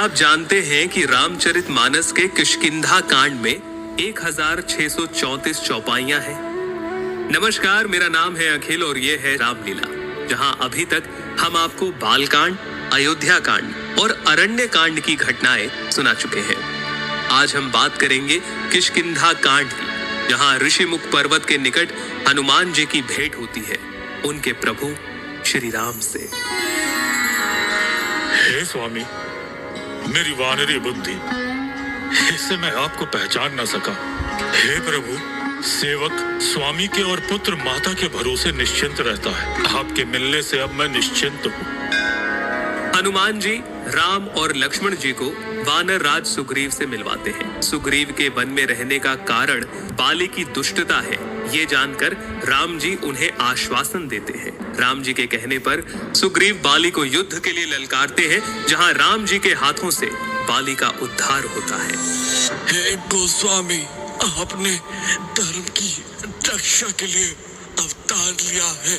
आप जानते हैं कि रामचरितमानस के किष्किंधा कांड में 1634 चौपाइयां हैं। नमस्कार, मेरा नाम है अखिल और ये है रामलीला, जहां अभी तक हम आपको बालकांड, अयोध्या कांड और अरण्य कांड की घटनाएं सुना चुके हैं। आज हम बात करेंगे किष्किंधा कांड की, जहां ऋषिमुख पर्वत के निकट हनुमान जी की भेंट होती है उनके प्रभु श्री राम से। हे स्वामी, मेरी वानरी बुद्धि, इससे मैं आपको पहचान न सका। हे प्रभु, सेवक स्वामी के और पुत्र माता के भरोसे निश्चिंत रहता है। आपके मिलने से अब मैं निश्चिंत हूँ। हनुमान जी राम और लक्ष्मण जी को वानर राज सुग्रीव से मिलवाते हैं। सुग्रीव के वन में रहने का कारण बाली की दुष्टता है, ये जानकर राम जी उन्हें आश्वासन देते हैं। राम जी के कहने पर सुग्रीव बाली को युद्ध के लिए ललकारते हैं, जहां राम जी के हाथों से बाली का उद्धार होता है। हे गोस्वामी, आपने धर्म की रक्षा के लिए अवतार लिया है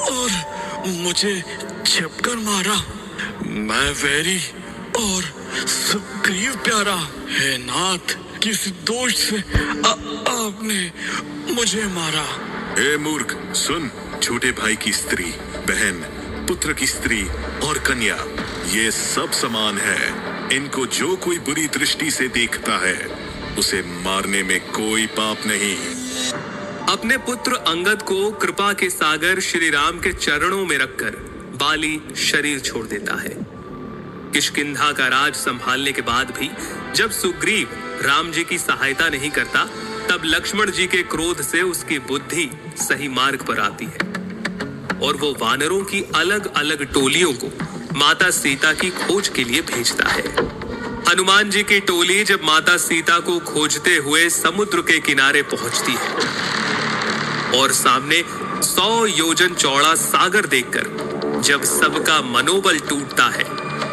और मुझे छिपकर मारा। मैं वैरी और सुग्रीव प्यारा। हे नाथ, किस दोष से आपने मुझे मारा? हे मूर्ख, सुन। छोटे भाई की स्त्री, बहन, पुत्र की स्त्री और कन्या, ये सब समान है। इनको जो कोई बुरी दृष्टि से देखता है उसे मारने में कोई पाप नहीं। अपने पुत्र अंगद को कृपा के सागर श्री राम के चरणों में रखकर बाली शरीर छोड़ देता है। किष्किंधा का राज संभालने के बाद भी जब सुग्रीव राम जी की सहायता नहीं करता, तब लक्ष्मण जी के क्रोध से उसकी बुद्धि सही मार्ग पर आती है और वो वानरों की अलग अलग टोलियों को माता सीता की खोज के लिए भेजता है। हनुमान जी की टोली जब माता सीता को खोजते हुए समुद्र के किनारे पहुंचती है और सामने 100 योजन चौड़ा सागर देखकर जब सबका मनोबल टूटता है,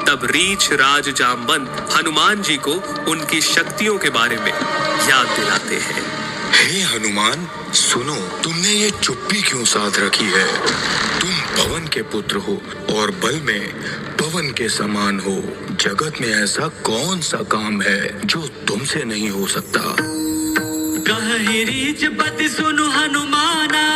तब रीछ राज जामवंत हनुमान जी को उनकी शक्तियों के बारे में याद दिलाते हैं। हे हनुमान, सुनो, तुमने ये चुप्पी क्यों साध रखी है? तुम पवन के पुत्र हो और बल में पवन के समान हो। जगत में ऐसा कौन सा काम है जो तुमसे नहीं हो सकता? कहीं रीच बत सुनो हनुमाना,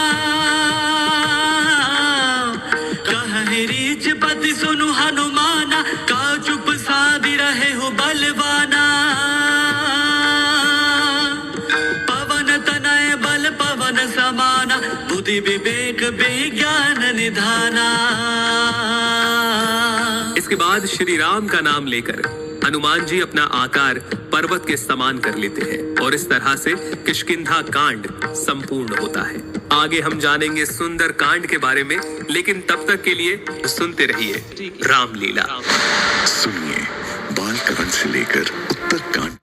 कहीं रीच बत सुनो हनुमाना, का चुप साधी रहे हो बलवाना। पवन तनय बल पवन समाना, बुद्धि विवेक विज्ञान निधाना। इसके बाद श्री राम का नाम लेकर हनुमान जी अपना आकार पर्वत के समान कर लेते हैं और इस तरह से किष्किंधा कांड संपूर्ण होता है। आगे हम जानेंगे सुंदर कांड के बारे में, लेकिन तब तक के लिए सुनते रहिए रामलीला। सुनिए, बाल कांड से लेकर उत्तर कांड